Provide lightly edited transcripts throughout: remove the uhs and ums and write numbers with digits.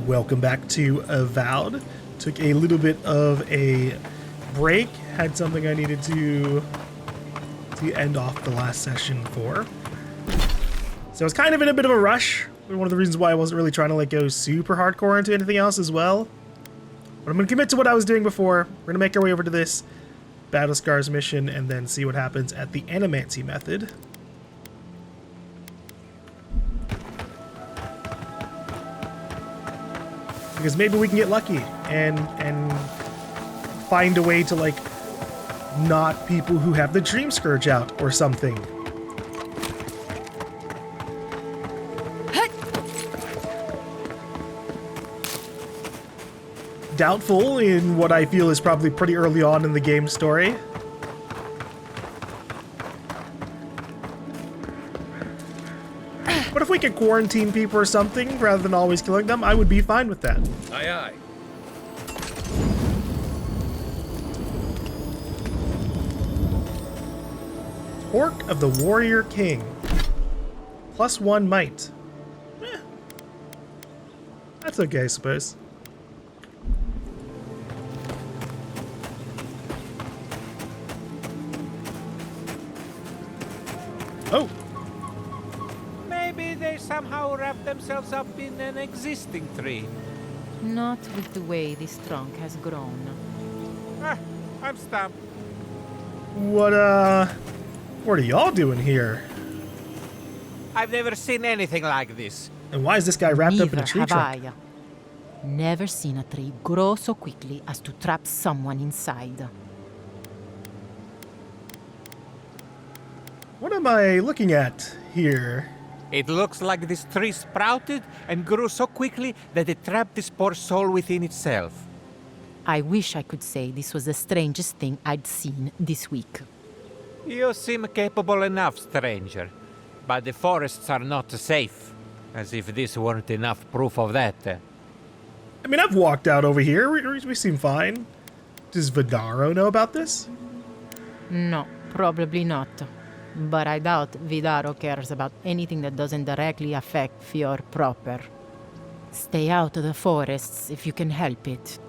Welcome back to Avowed. Took a little bit of a break. Had something I needed to end off the last session for. So I was kind of in a bit of a rush. One of the reasons why I wasn't really trying to go super hardcore into anything else as well. But I'm going to commit to what I was doing before. We're going to make our way over to this Battle Scars mission and then see what happens at the Animancy method. Because maybe we can get lucky and find a way to knock people who have the Dream Scourge out or something. Doubtful in what I feel is probably pretty early on in the game story. But if we could quarantine people or something rather than always killing them, I would be fine with that. Aye, aye. Torque of the Warrior King. +1 might. That's okay, I suppose. Oh! Maybe they somehow wrap themselves up in an existing tree. Not with the way this trunk has grown. I'm stumped. What are y'all doing here? I've never seen anything like this. And why is this guy wrapped up in a Neither tree have trunk? I. Never seen a tree grow so quickly as to trap someone inside. What am I looking at here? It looks like this tree sprouted and grew so quickly that it trapped this poor soul within itself. I wish I could say this was the strangest thing I'd seen this week. You seem capable enough, stranger. But the forests are not safe. As if this weren't enough proof of that. I mean, I've walked out over here. We seem fine. Does Verano know about this? No, probably not. But I doubt Vidaro cares about anything that doesn't directly affect Fior proper. Stay out of the forests if you can help it.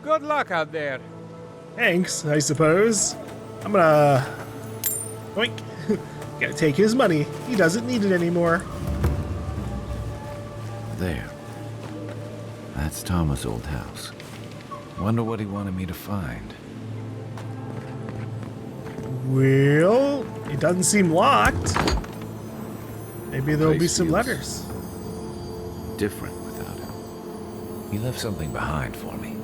Good luck out there. Thanks, I suppose. I'm gonna... Oink. Gotta take his money. He doesn't need it anymore. There. That's Tama's old house. Wonder what he wanted me to find. Well, it doesn't seem locked. Maybe there'll be Place some feels letters. Different without him. He left something behind for me.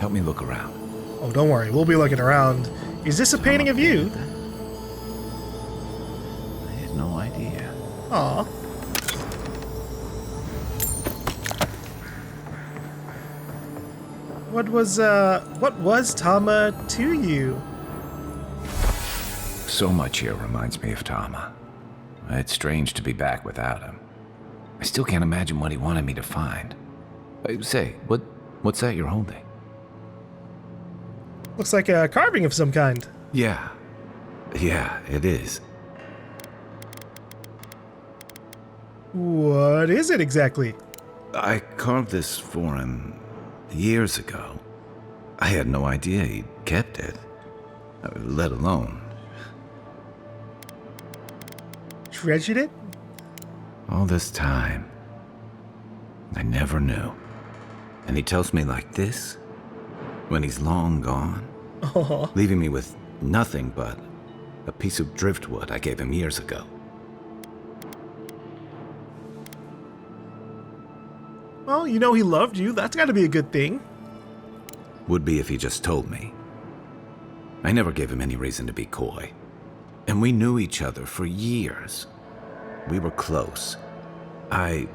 Help me look around. Oh, don't worry. We'll be looking around. Is this a painting of you? I had no idea. Aw. What was Tama to you? So much here reminds me of Tama. It's strange to be back without him. I still can't imagine what he wanted me to find. Say, what's that you're holding? Looks like a carving of some kind. Yeah, it is. What is it exactly? I carved this for him years ago. I had no idea he'd kept it, let alone... Treasured it? All this time, I never knew. And he tells me like this, when he's long gone, Oh. leaving me with nothing but a piece of driftwood I gave him years ago. Well, you know he loved you. That's got to be a good thing. Would be if he just told me. I never gave him any reason to be coy. And we knew each other for years. We were close. I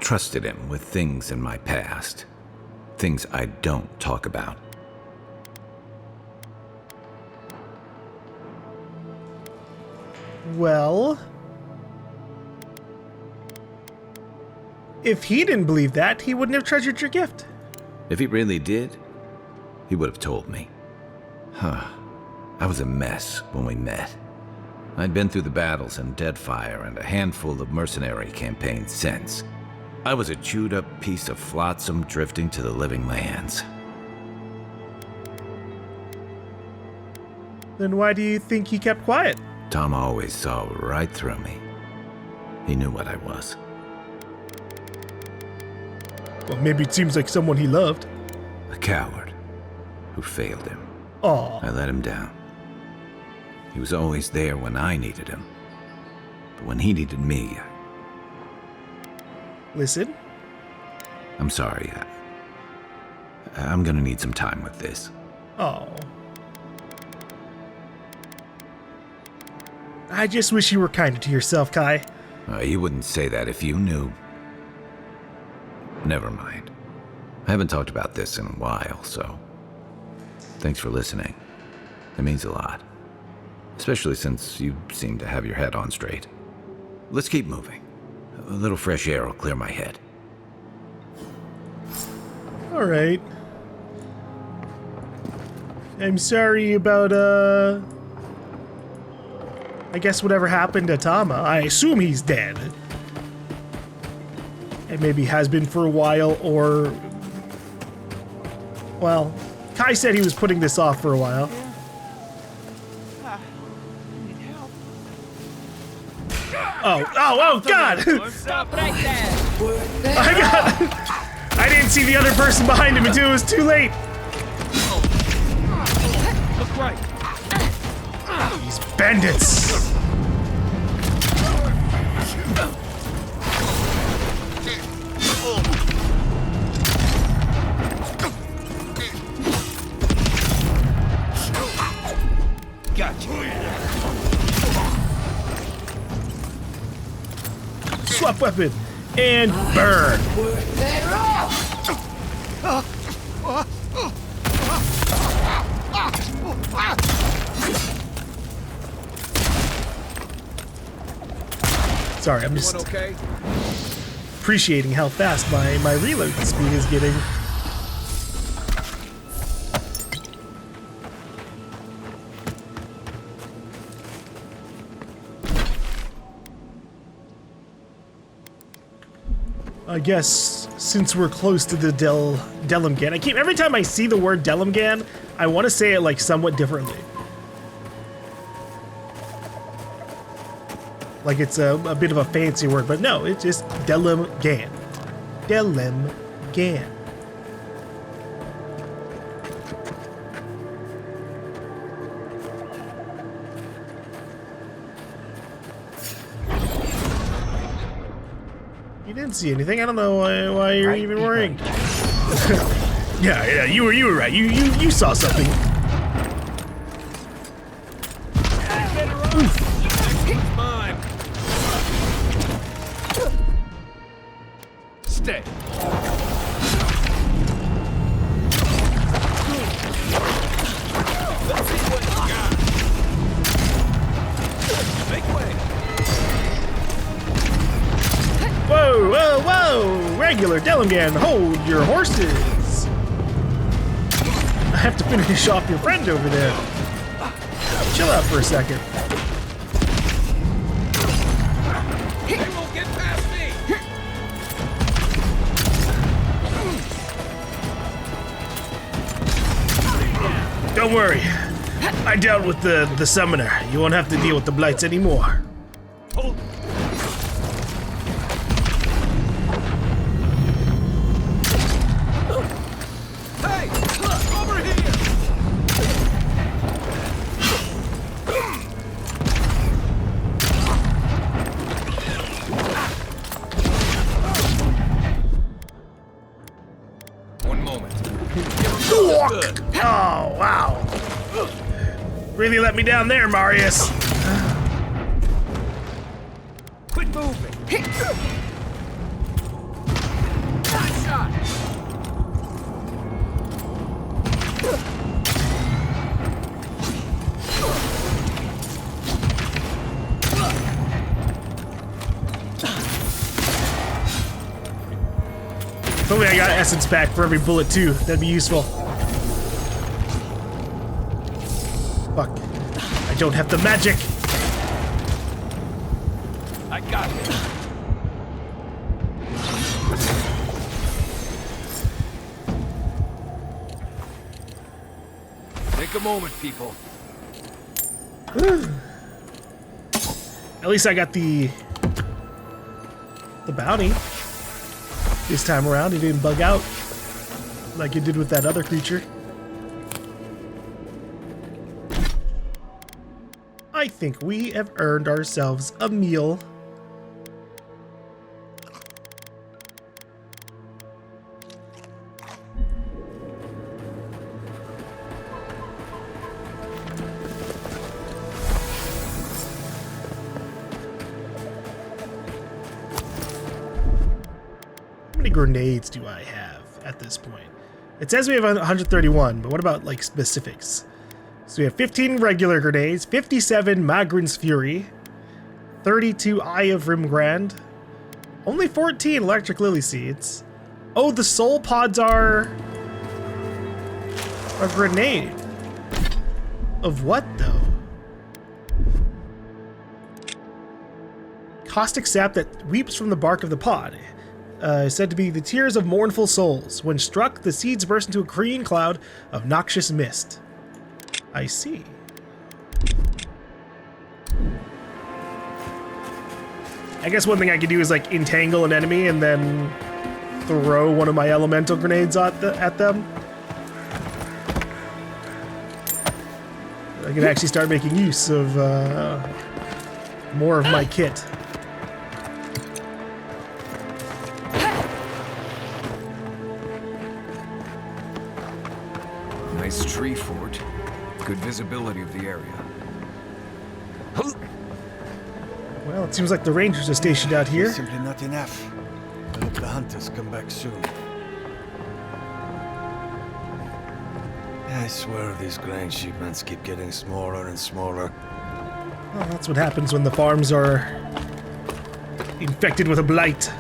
trusted him with things in my past. Things I don't talk about. Well, if he didn't believe that, he wouldn't have treasured your gift. If he really did, he would have told me. I was a mess when we met. I'd been through the battles in Deadfire and a handful of mercenary campaigns since. I was a chewed up piece of flotsam drifting to the living lands. Then why do you think he kept quiet? Tama always saw right through me. He knew what I was. Well, maybe it seems like someone he loved. A coward who failed him. Aw. I let him down. He was always there when I needed him. But when he needed me, Listen. I'm sorry. I'm gonna need some time with this. Oh. I just wish you were kinder to yourself, Kai. You wouldn't say that if you knew. Never mind. I haven't talked about this in a while, so thanks for listening. It means a lot. Especially since you seem to have your head on straight. Let's keep moving. A little fresh air will clear my head. All right. I'm sorry about, I guess whatever happened to Tama. I assume he's dead. And maybe has been for a while, or... Well, Kai said he was putting this off for a while. Oh, God! Stop right there! I didn't see the other person behind him until it was too late. Look right! These bandits! Swap weapon and burn. Sorry, I'm just appreciating how fast my reload speed is getting. I guess since we're close to the Delemgan, every time I see the word Delemgan, I want to say it like somewhat differently. Like it's a bit of a fancy word, but no, it's just Delemgan. Delemgan. You didn't see anything. I don't know why you're Right even worrying. behind. Yeah, you were right. You saw something. Mine! Stay! Let's see what you got! Make way! Whoa, whoa, whoa! Regular Delemgan, hold your horses! I have to finish off your friend over there. Chill out for a second. They won't get past me! Don't worry. I dealt with the summoner. You won't have to deal with the blights anymore. Hold. Hey! Over here! One moment. Good. Oh, wow. Really let me down there, Marius. Quit moving. Nice shot. If only I got essence back for every bullet too. That'd be useful. Fuck. I don't have the magic. I got it. Take a moment, people. At least I got the bounty. This time around, it didn't bug out like it did with that other creature. I think we have earned ourselves a meal. How many grenades do I have at this point? It says we have 131, but what about like specifics? So we have 15 regular grenades, 57 Magrin's Fury, 32 Eye of Rimgrand, only 14 Electric Lily Seeds. Oh, the soul pods are a grenade. Of what though? Caustic sap that weeps from the bark of the pod. Said to be the tears of mournful souls. When struck, the seeds burst into a green cloud of noxious mist. I see. I guess one thing I could do is like entangle an enemy and then throw one of my elemental grenades at them. I can actually start making use of more of my kit. Nice tree fort. Good visibility of the area. Well, it seems like the Rangers are stationed out here. Simply not enough. I hope the hunters come back soon. I swear these grain shipments keep getting smaller and smaller. Well, that's what happens when the farms are infected with a blight.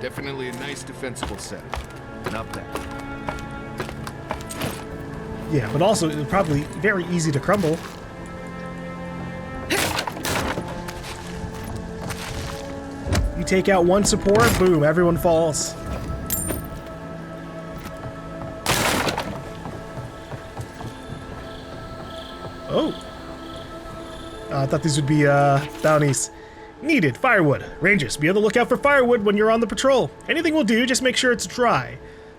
Definitely a nice defensible setup. Not bad. Yeah, but also it's probably very easy to crumble. You take out one support, boom, everyone falls. Oh. I thought these would be bounties. Needed firewood. Rangers, be on the lookout for firewood when you're on the patrol. Anything will do, just make sure it's dry.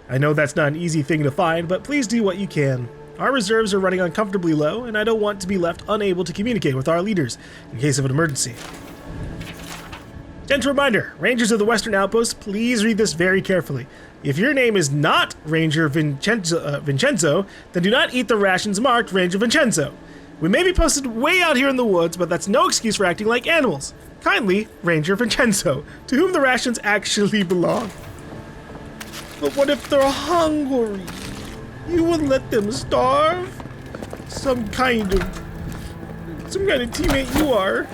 I know that's not an easy thing to find, but please do what you can. Our reserves are running uncomfortably low, and I don't want to be left unable to communicate with our leaders in case of an emergency. Gentle reminder, Rangers of the Western Outpost, please read this very carefully. If your name is not Ranger Vincenzo, then do not eat the rations marked Ranger Vincenzo. We may be posted way out here in the woods, but that's no excuse for acting like animals. Kindly, Ranger Vincenzo, to whom the rations actually belong. But what if they're hungry? You wouldn't let them starve? Some kind of teammate you are.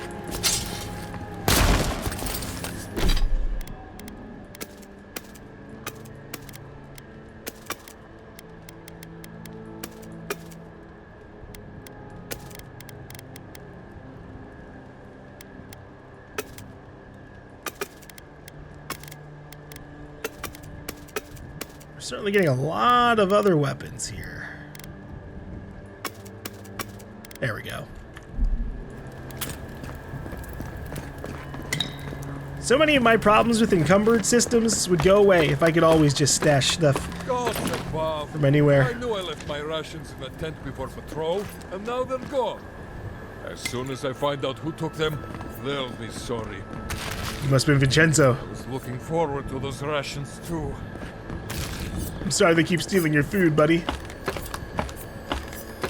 Certainly getting a lot of other weapons here. There we go. So many of my problems with encumbered systems would go away if I could always just stash stuff from anywhere. I knew I left my rations in the tent before patrol, and now they're gone. As soon as I find out who took them, they'll be sorry. You must have been Vincenzo. I was looking forward to those rations too. I'm sorry they keep stealing your food, buddy.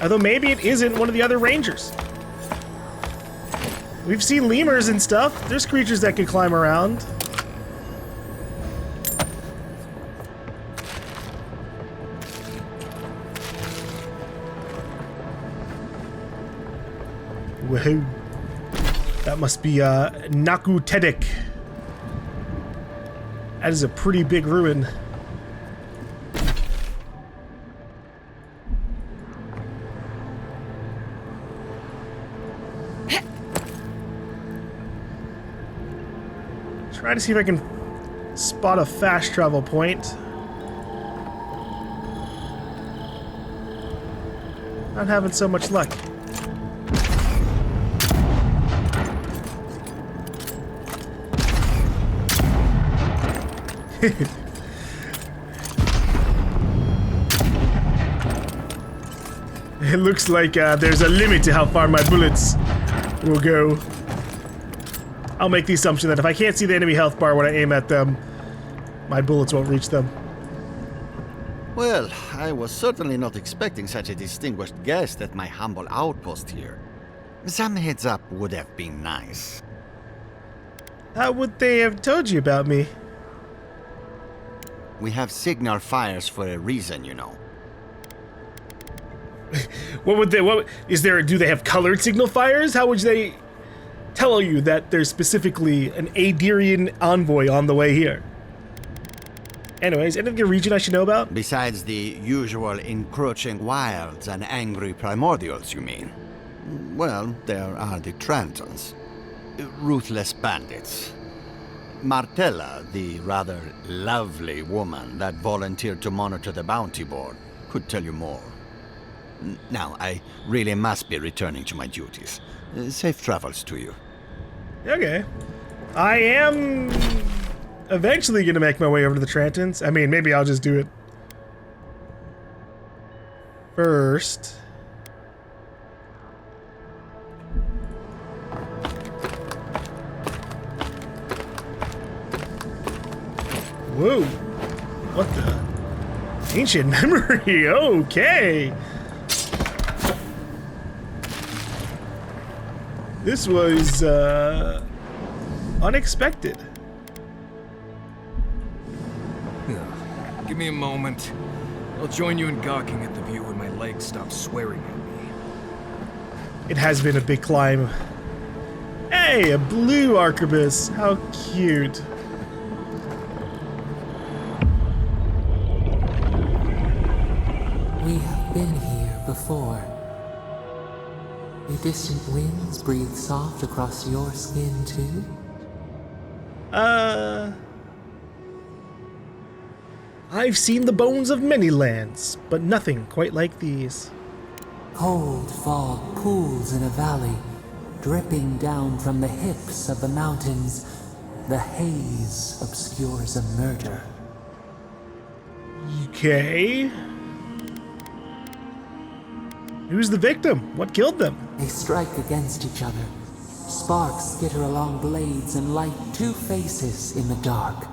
Although maybe it isn't one of the other Rangers. We've seen lemurs and stuff. There's creatures that can climb around. Woohoo. That must be Naku Tedek. That is a pretty big ruin. Try to see if I can spot a fast travel point. Not having so much luck. It looks like there's a limit to how far my bullets will go. I'll make the assumption that if I can't see the enemy health bar when I aim at them, my bullets won't reach them. Well, I was certainly not expecting such a distinguished guest at my humble outpost here. Some heads up would have been nice. How would they have told you about me? We have signal fires for a reason, you know. Do they have colored signal fires? How would they tell you that there's specifically an Adirian envoy on the way here? Anyways, anything in the region I should know about? Besides the usual encroaching wilds and angry primordials, you mean? Well, there are the Trantons. Ruthless bandits. Martella, the rather lovely woman that volunteered to monitor the bounty board, could tell you more. Now, I really must be returning to my duties. Safe travels to you. Okay. I am eventually going to make my way over to the Trantons. I mean, maybe I'll just do it first. Whoa. What the? Ancient memory. Okay. This was unexpected. Give me a moment. I'll join you in gawking at the view when my legs stop swearing at me. It has been a big climb. Hey, a blue arquebus. How cute. We have been here before. The distant winds breathe soft across your skin, too? I've seen the bones of many lands, but nothing quite like these. Cold fog pools in a valley, dripping down from the hips of the mountains. The haze obscures a murder. Okay. Who's the victim? What killed them? They strike against each other. Sparks skitter along blades and light two faces in the dark.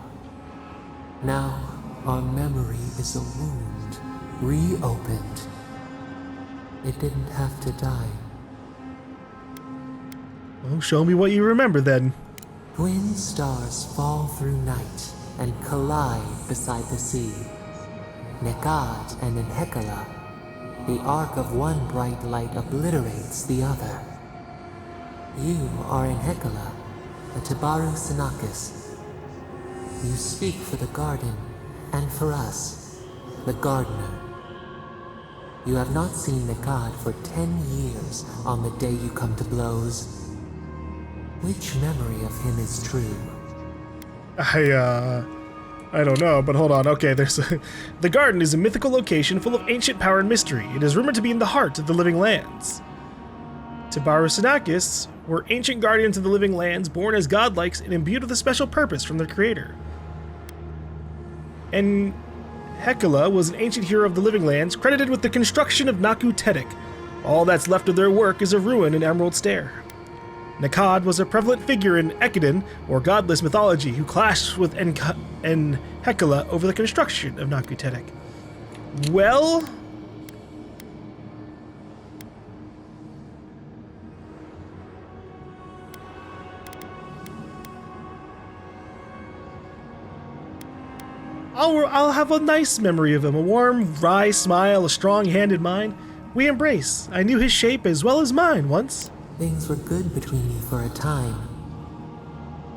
Now, our memory is a wound, reopened. It didn't have to die. Well, show me what you remember then. Twin stars fall through night and collide beside the sea. Nekad and Enhekala. The arc of one bright light obliterates the other. You are Enhekala, a Tibaru Sinakis. You speak for the garden, and for us, the gardener. You have not seen Nekad for 10 years on the day you come to blows. Which memory of him is true? I don't know, but hold on. Okay, the garden is a mythical location full of ancient power and mystery. It is rumored to be in the heart of the living lands. Tibaru Sinakis were ancient guardians of the living lands, born as godlikes and imbued with a special purpose from their creator. And Hekala was an ancient hero of the living lands, credited with the construction of Naku Tedik. All that's left of their work is a ruin in Emerald Stair. Nekad was a prevalent figure in Ekiden, or godless mythology, who clashed with Enhekala over the construction of Naku Tedik. Well, I'll have a nice memory of him, a warm, wry smile, a strong-handed mind. We embrace. I knew his shape as well as mine once. Things were good between you for a time.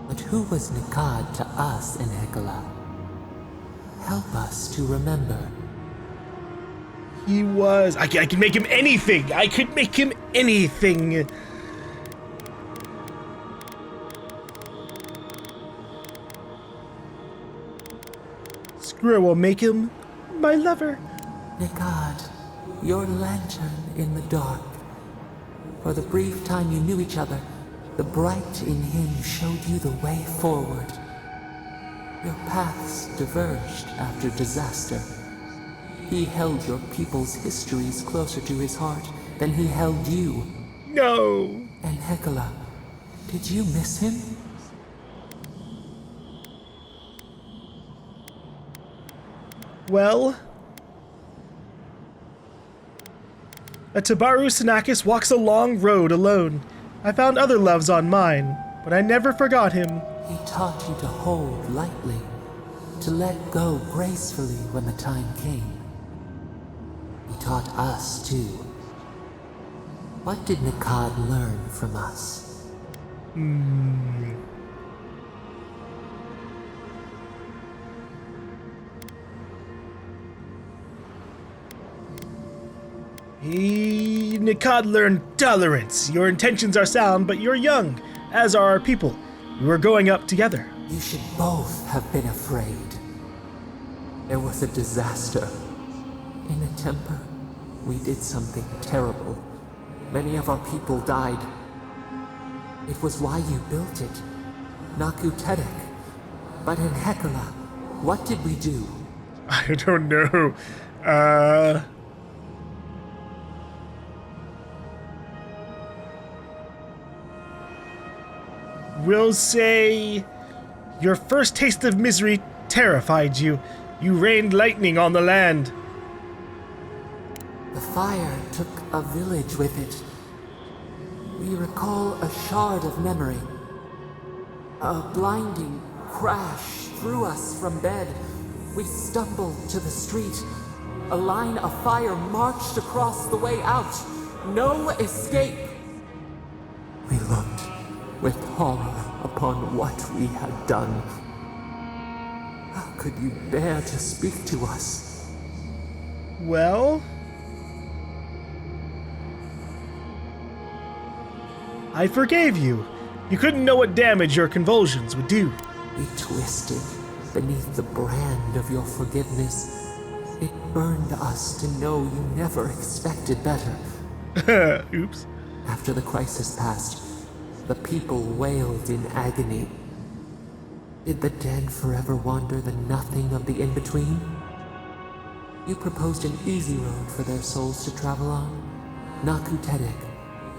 But who was Nekad to us in Hekala? Help us to remember. He was... I could make him anything! I could make him anything! Screw it, we'll make him my lover. Nekad, your lantern in the dark. For the brief time you knew each other, the bright in him showed you the way forward. Your paths diverged after disaster. He held your people's histories closer to his heart than he held you. No. And Hecala, did you miss him? Well, a Tabaru Sanakis walks a long road alone. I found other loves on mine, but I never forgot him. He taught you to hold lightly, to let go gracefully when the time came. He taught us too. What did Nikad learn from us? Nikad learned tolerance. Your intentions are sound, but you're young, as are our people. We were growing up together. You should both have been afraid. There was a disaster. In a temper, we did something terrible. Many of our people died. It was why you built it. Naku Tedek. But in Hecala, what did we do? I don't know. We'll say your first taste of misery terrified you. You rained lightning on the land. The fire took a village with it. We recall a shard of memory. A blinding crash threw us from bed. We stumbled to the street. A line of fire marched across the way out. No escape. We looked with horror upon what we had done. How could you bear to speak to us? Well, I forgave you. You couldn't know what damage your convulsions would do. We twisted beneath the brand of your forgiveness. It burned us to know you never expected better. Oops. After the crisis passed, the people wailed in agony. Did the dead forever wander the nothing of the in-between? You proposed an easy road for their souls to travel on. Naku Tedek,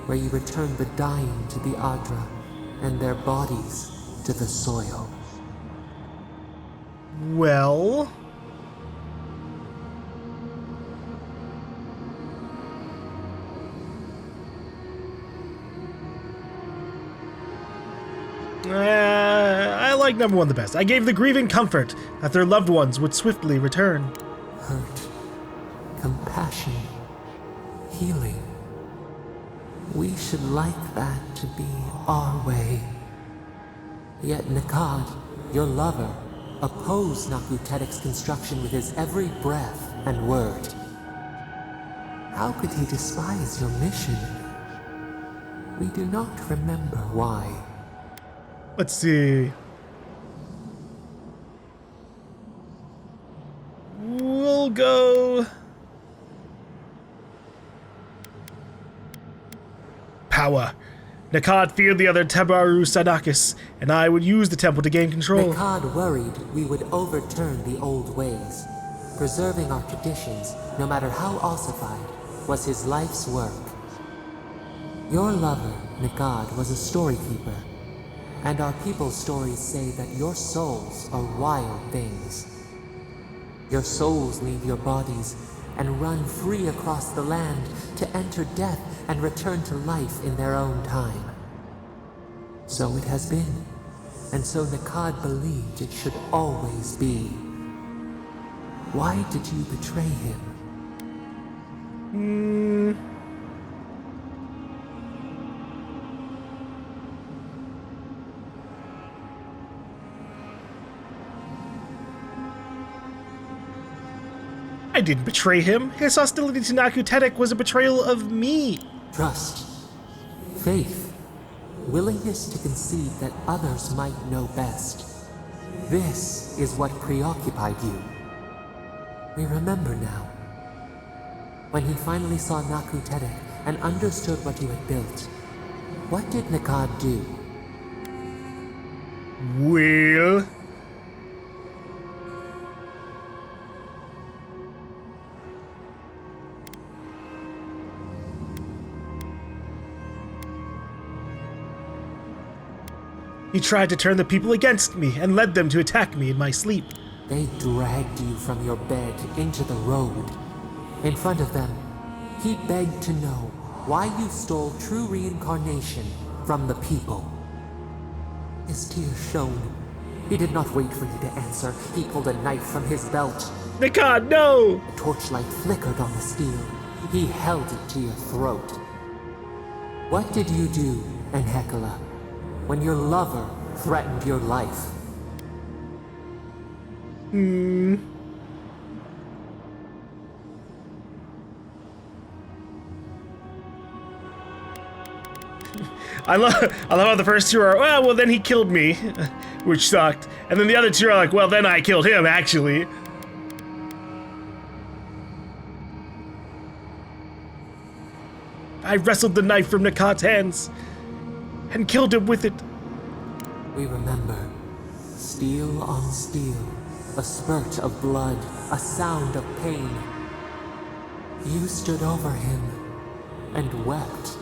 where you returned the dying to the Adra, and their bodies to the soil. Well, I like number one the best. I gave the grieving comfort that their loved ones would swiftly return. Hurt, compassion, healing. We should like that to be our way. Yet Nikad, your lover, opposed Naku Tedek's construction with his every breath and word. How could he despise your mission? We do not remember why. Let's see. We'll go power. Nikad feared the other Tabaru Sanakis, and I would use the temple to gain control. Nikad worried we would overturn the old ways. Preserving our traditions, no matter how ossified, was his life's work. Your lover, Nikad, was a storykeeper, and our people's stories say that your souls are wild things. Your souls leave your bodies and run free across the land to enter death and return to life in their own time. So it has been, and so Nikad believed it should always be. Why did you betray him? I didn't betray him. His hostility to Naku Tedek was a betrayal of me. Trust, faith, willingness to concede that others might know best. This is what preoccupied you. We remember now. When he finally saw Naku Terek and understood what you had built, what did Nikad do? Well... He tried to turn the people against me and led them to attack me in my sleep. They dragged you from your bed into the road. In front of them, he begged to know why you stole true reincarnation from the people. His tears shone. He did not wait for you to answer. He pulled a knife from his belt. Nikad, no! The torchlight flickered on the steel. He held it to your throat. What did you do, Enhekala, when your lover threatened your life? I love how the first two are, well, then he killed me, which sucked. And then the other two are like, well, then I killed him, actually. I wrestled the knife from Nikad's hands and killed him with it. We remember. Steel on steel. A spurt of blood. A sound of pain. You stood over him and wept.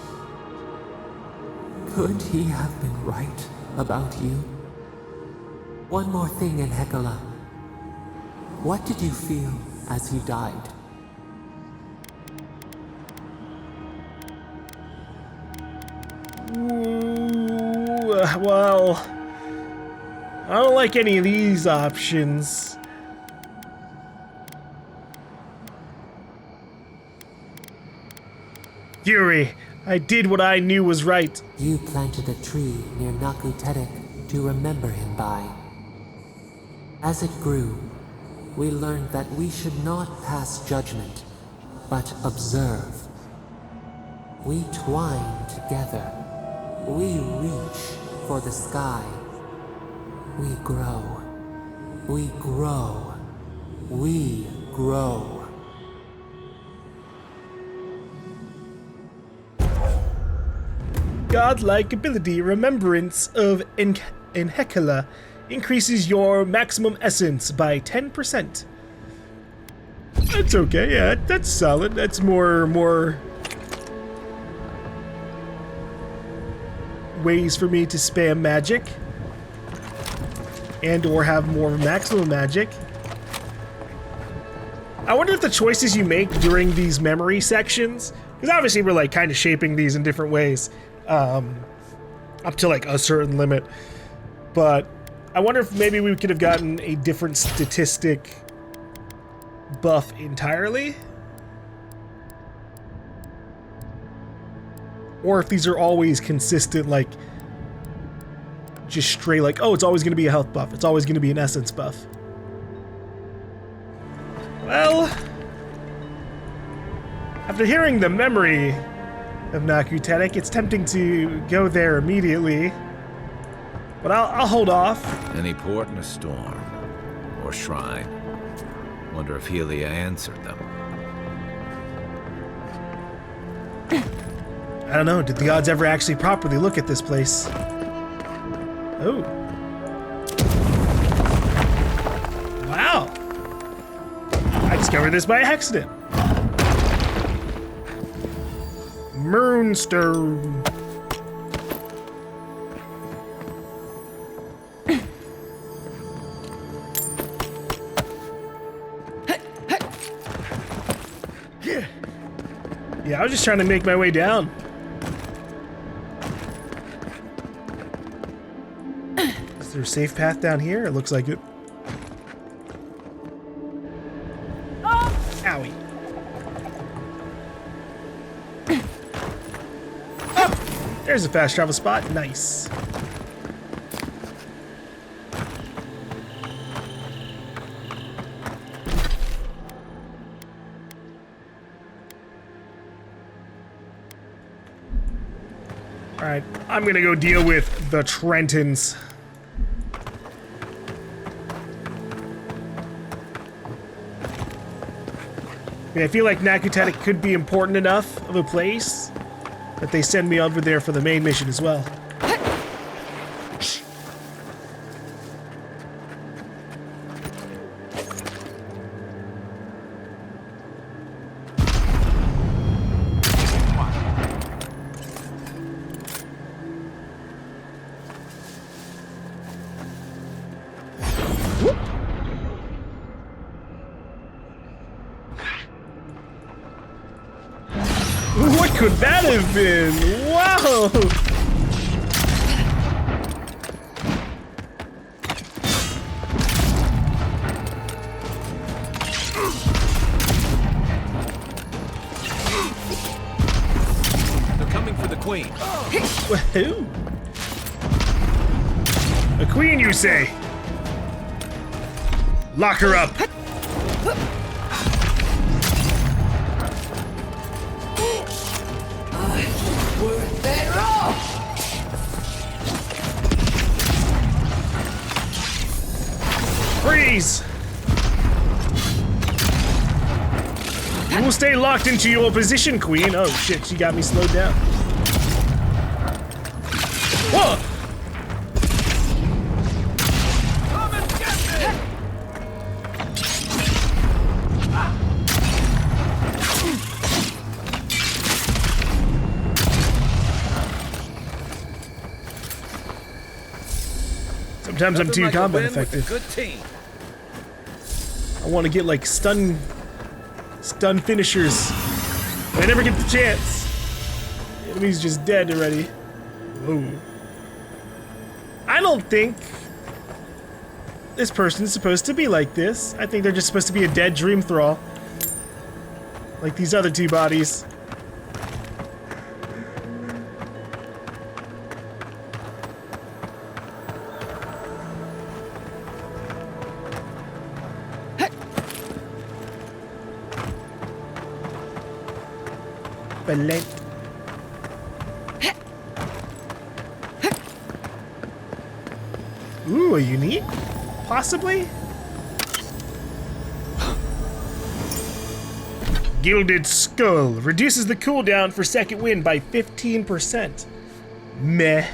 Could he have been right about you? One more thing, Enhekala. What did you feel as he died? Well, I don't like any of these options. Fury, I did what I knew was right. You planted a tree near Naku Terek to remember him by. As it grew, we learned that we should not pass judgment, but observe. We twine together. We reach for the sky. We grow. We grow. We grow. Godlike ability, remembrance of Enhekala increases your maximum essence by 10%. That's okay, yeah, that's solid. That's more ways for me to spam magic and or have more maximum magic. I wonder if the choices you make during these memory sections, because obviously we're like kind of shaping these in different ways, up to like a certain limit, but I wonder if maybe we could have gotten a different statistic buff entirely, or if these are always consistent, like just straight like, oh, it's always going to be a health buff, it's always going to be an essence buff. Well, after hearing the memory of Naku Terek, it's tempting to go there immediately, but I'll hold off. Any port in a storm, or shrine. Wonder if Helia answered them. I don't know, did the gods ever actually properly look at this place? Oh. Wow. I discovered this by accident. Moonstone. Yeah, I was just trying to make my way down. Is there a safe path down here? It looks like it. Owie. Oh, there's a fast travel spot. Nice. Alright, I'm gonna go deal with the Trentons. I feel like Nakutani could be important enough of a place that they send me over there for the main mission as well. What could that have been? Wow! They're coming for the queen. Woohoo! A queen, you say? Lock her up! Freeze! You will stay locked into your position, Queen. Oh shit, she got me slowed down. Whoa! Come and get me! Sometimes I'm too combat effective. Good team. I want to get like stun finishers. But I never get the chance. The enemy's just dead already. Whoa. I don't think this person's supposed to be like this. I think they're just supposed to be a dead dream thrall. Like these other two bodies. Ballet. Ooh, a unique? Possibly? Gilded Skull. Reduces the cooldown for second wind by 15%. Meh.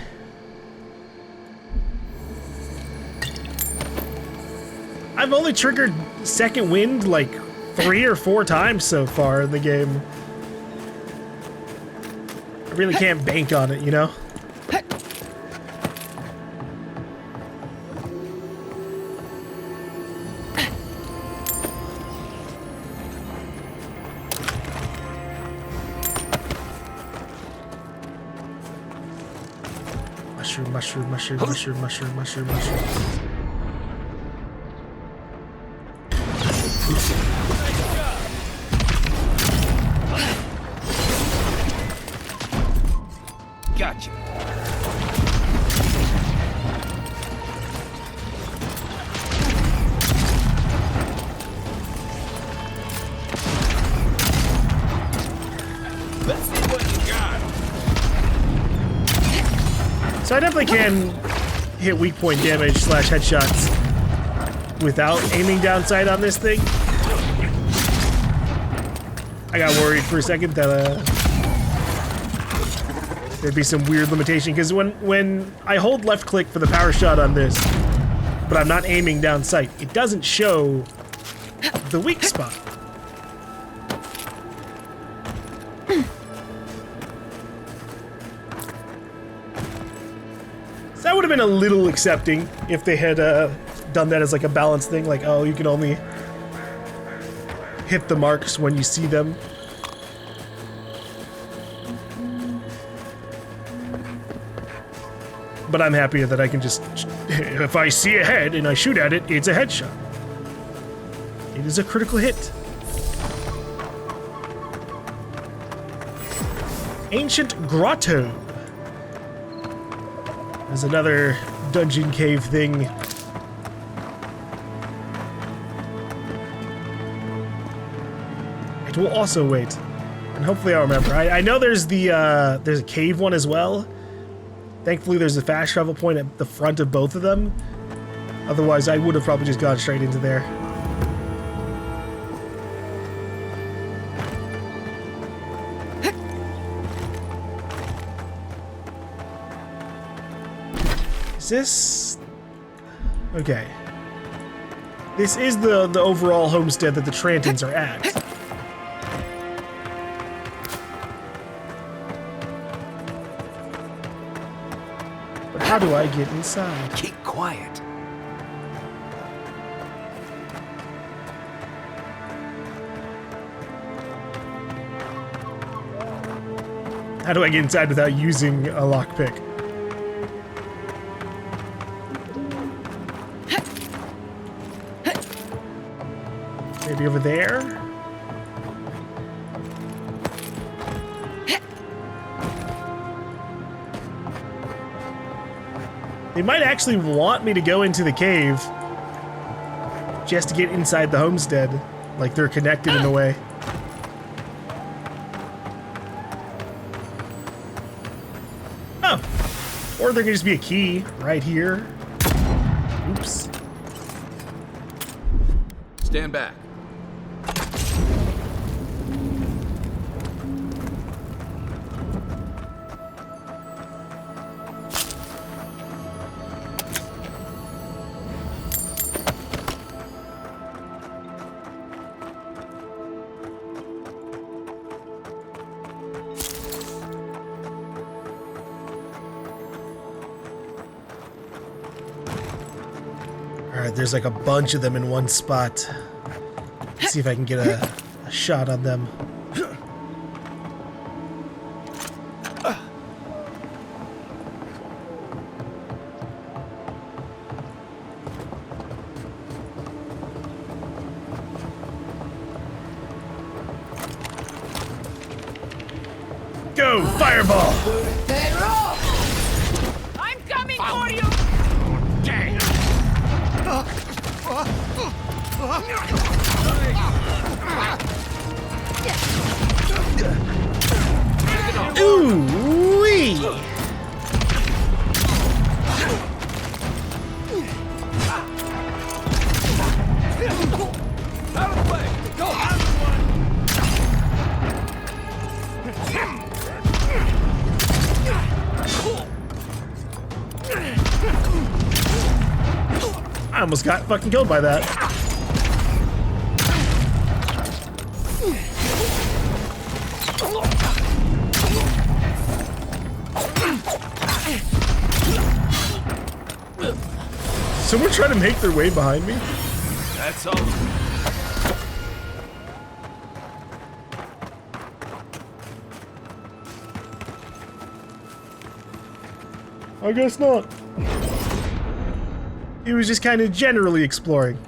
I've only triggered second wind like 3 or 4 times so far in the game. I really can't bank on it, you know? Mushroom, mushroom, mushroom, mushroom, mushroom, mushroom, mushroom. Gotcha. Let's see what you got. So I definitely can hit weak point damage / headshots without aiming down sight on this thing. I got worried for a second that there'd be some weird limitation, because when I hold left click for the power shot on this, but I'm not aiming down sight, it doesn't show the weak spot. So that would have been a little accepting if they had done that as like a balance thing, like, oh, you can only hit the marks when you see them. But I'm happier that I can just, if I see a head and I shoot at it, it's a headshot. It is a critical hit. Ancient Grotto. There's another dungeon cave thing. It will also wait. And hopefully I'll remember. I know there's a cave one as well. Thankfully, there's a fast travel point at the front of both of them. Otherwise, I would have probably just gone straight into there. this... Okay. This is the overall homestead that the Trantons are at. But how do I get inside? Keep quiet. How do I get inside without using a lockpick? Maybe over there? They might actually want me to go into the cave just to get inside the homestead. Like they're connected in a way. Oh. Or there could just be a key right here. Oops. Stand back. Alright, there's like a bunch of them in one spot. Let's see if I can get a shot on them. Go, fireball! I'm coming for you! Ooh wee! I almost got fucking killed by that. Someone trying to make their way behind me? That's all. I guess not. He was just kind of generally exploring.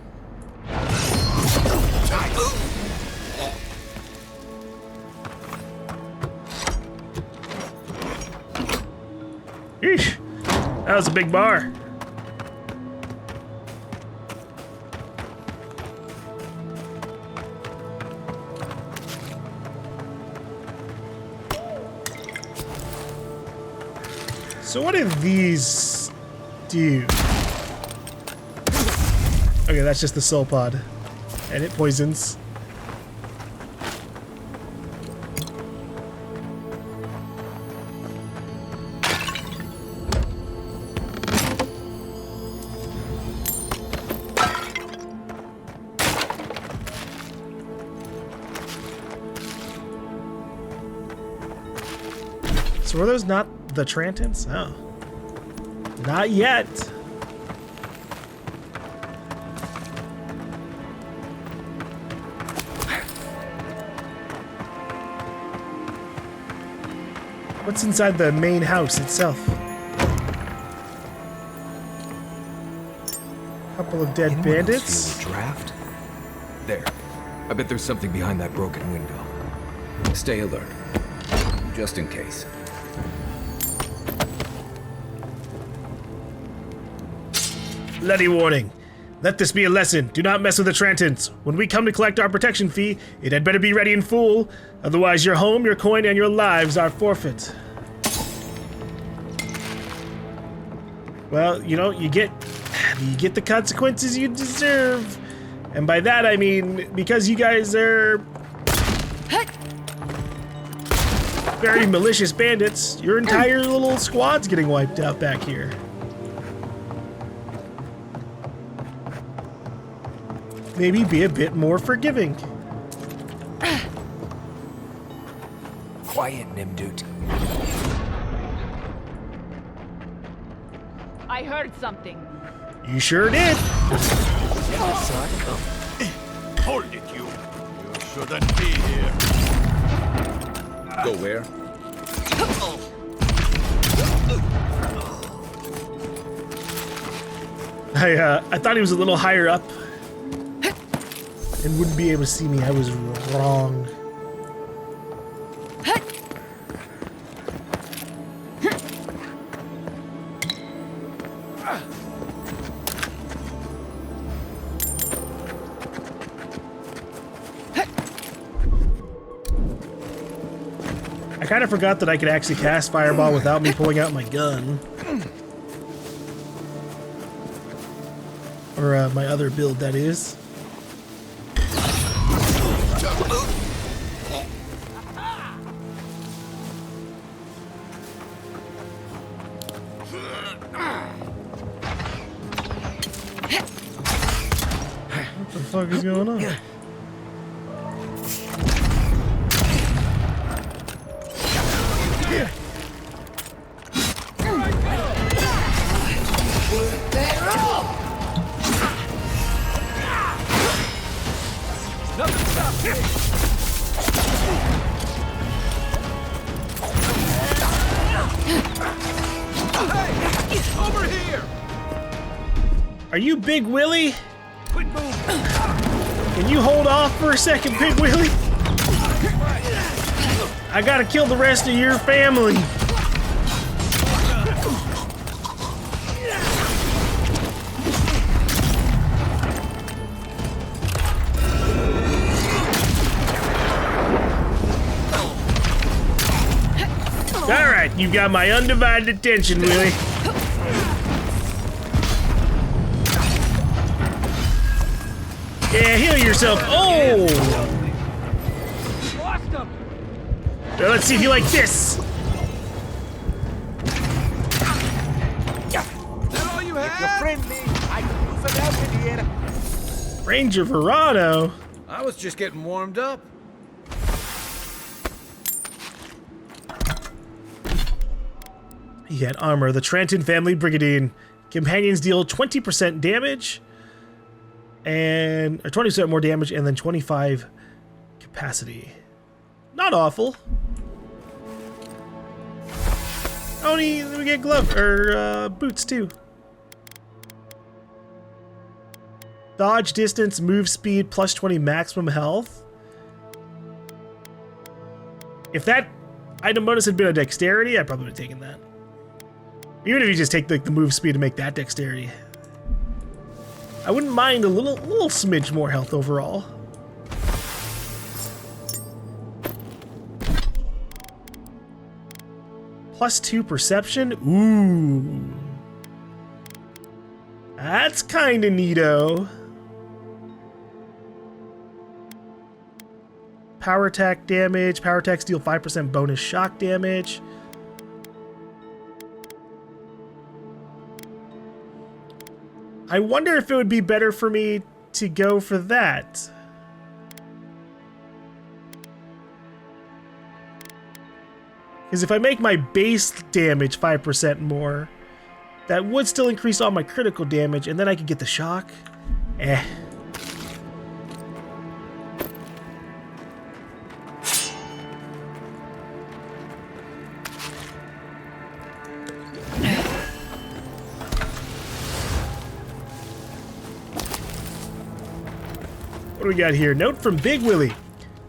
Eesh, that was a big bar. So what do these do? Okay, that's just the soul pod. And it poisons. So were those not the Trantons? Oh. Not yet. What's inside the main house itself? Couple of dead bandits. Feel a draft? There. I bet there's something behind that broken window. Stay alert, just in case. Bloody warning. Let this be a lesson. Do not mess with the Trantons. When we come to collect our protection fee, it had better be ready in full. Otherwise, your home, your coin, and your lives are forfeit. Well, you know, you get the consequences you deserve. And by that, I mean, because you guys are very malicious bandits, your entire little squad's getting wiped out back here. maybe be a bit more forgiving. Quiet, Nimdut. I heard something. You sure did. Hold it, you. You shouldn't be here. Go where? I thought he was a little higher up and wouldn't be able to see me. I was wrong. I kind of forgot that I could actually cast Fireball without me pulling out my gun. Or my other build, that is. What the fuck is going on? Are you Big Willie? Can you hold off for a second, Big Willie? I gotta kill the rest of your family. Alright, you got my undivided attention, Willie. Yeah, heal yourself. Oh! Well, let's see if you like this. Ranger Verano? I was just getting warmed up. He had armor. The Tranton family brigadier. Companions deal 20% damage. And 20% more damage, and then 25 capacity. Not awful. Oh, we get glove or boots too. Dodge distance, move speed, plus 20 maximum health. If that item bonus had been a dexterity, I probably would have taken that. Even if you just take the move speed to make that dexterity. I wouldn't mind a little smidge more health overall. Plus 2 perception? Ooh. That's kinda neato. Power attack damage. Power attacks deal 5% bonus shock damage. I wonder if it would be better for me to go for that. Because if I make my base damage 5% more, that would still increase all my critical damage, and then I could get the shock. Eh. What do we got here? Note from Big Willie.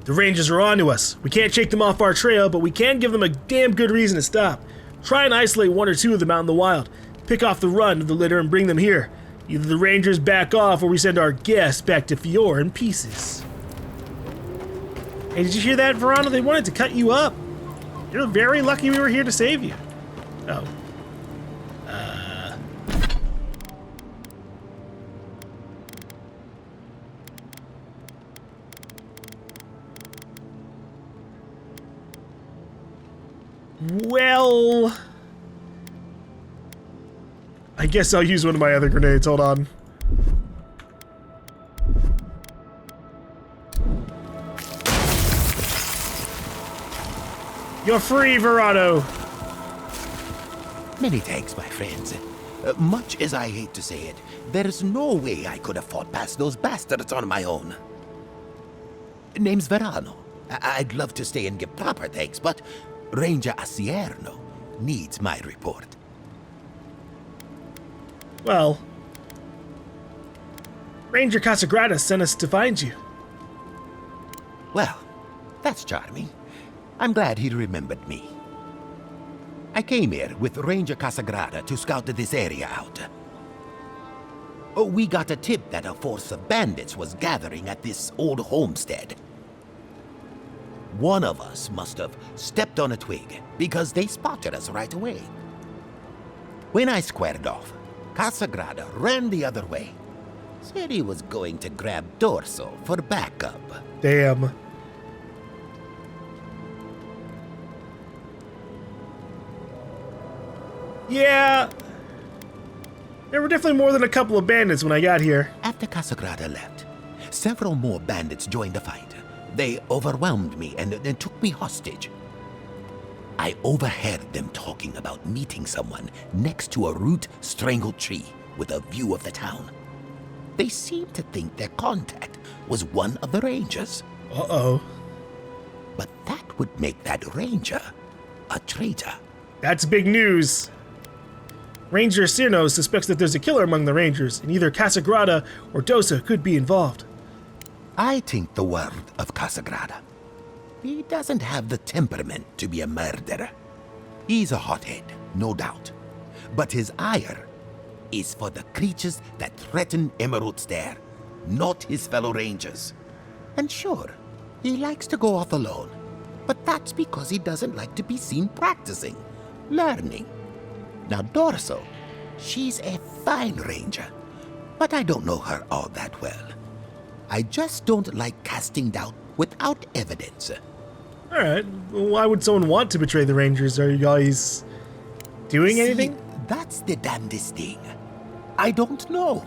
The Rangers are on to us. We can't shake them off our trail, but we can give them a damn good reason to stop. Try and isolate one or two of them out in the wild. Pick off the run of the litter and bring them here. Either the Rangers back off or we send our guests back to Eora in pieces. Hey, did you hear that, Verano? They wanted to cut you up. You're very lucky we were here to save you. Oh. Well, I guess I'll use one of my other grenades. Hold on. You're free, Verano. Many thanks, my friends. Much as I hate to say it, there's no way I could have fought past those bastards on my own. Name's Verano. I'd love to stay and give proper thanks, but Ranger Asierno needs my report. Well, Ranger Casagrada sent us to find you. Well, that's charming. I'm glad he remembered me. I came here with Ranger Casagrada to scout this area out. We got a tip that a force of bandits was gathering at this old homestead. One of us must have stepped on a twig because they spotted us right away. When I squared off, Casagrada ran the other way. Said he was going to grab Dorso for backup. Damn. Yeah. There were definitely more than a couple of bandits when I got here. After Casagrada left, several more bandits joined the fight. They overwhelmed me and took me hostage. I overheard them talking about meeting someone next to a root-strangled tree with a view of the town. They seemed to think their contact was one of the rangers. Uh-oh. But that would make that ranger a traitor. That's big news. Ranger Cirno suspects that there's a killer among the rangers, and either Casagrada or Dosa could be involved. I think the word of Casagrada. He doesn't have the temperament to be a murderer. He's a hothead, no doubt. But his ire is for the creatures that threaten Emerald Stair, not his fellow rangers. And sure, he likes to go off alone, but that's because he doesn't like to be seen practicing, learning. Now Dorso, she's a fine ranger, but I don't know her all that well. I just don't like casting doubt without evidence. Alright, well, why would someone want to betray the rangers? Are you guys doing anything? That's the damnedest thing. I don't know.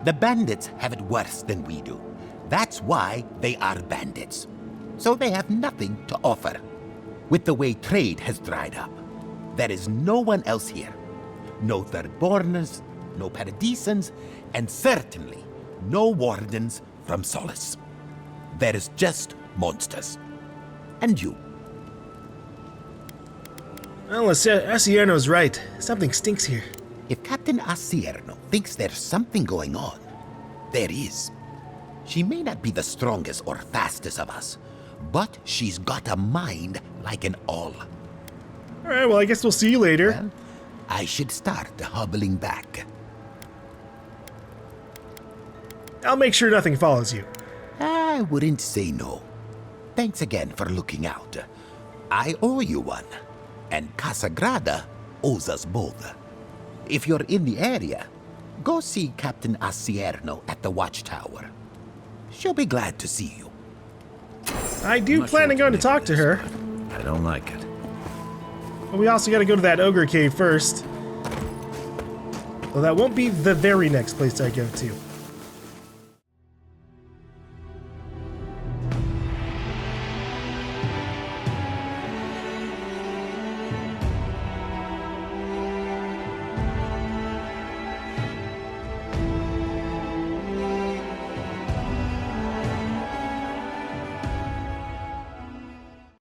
The bandits have it worse than we do. That's why they are bandits. So they have nothing to offer. With the way trade has dried up, there is no one else here. No Thirdborners, no Paradisans, and certainly no wardens from Solace. There is just monsters. And you. Well, Asierno's right. Something stinks here. If Captain Asierno thinks there's something going on, there is. She may not be the strongest or fastest of us, but she's got a mind like an owl. Alright, well, I guess we'll see you later. Well, I should start hobbling back. I'll make sure nothing follows you. I wouldn't say no. Thanks again for looking out. I owe you one, and Casagrada owes us both. If you're in the area, go see Captain Asierno at the watchtower. She'll be glad to see you. I do plan on going to talk to her. I don't like it. But we also got to go to that ogre cave first. Well, that won't be the very next place I go to.